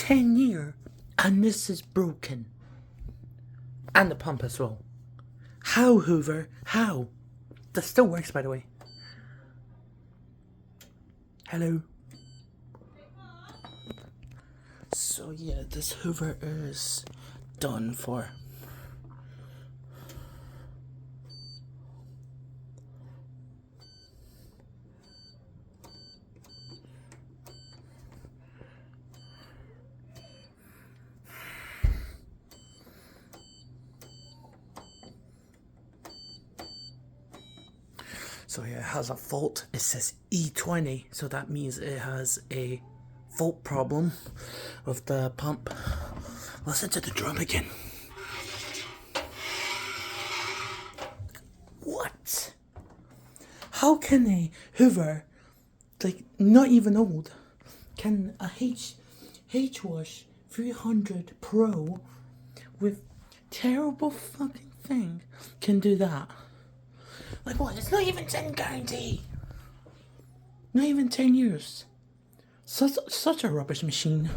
10 years and this is broken. And the pump as well. How, Hoover? How? That still works, by the way. Hello? So yeah, this Hoover is done for. So yeah, it has a fault. It says E20, so that means it has a fault problem with the pump. Listen to the drum again. What? How can a Hoover, like not even old, can a H-Wash 300 Pro with terrible fucking thing can do that? Like what? It's not even 10 guarantee. Not even 10 years. Such a rubbish machine.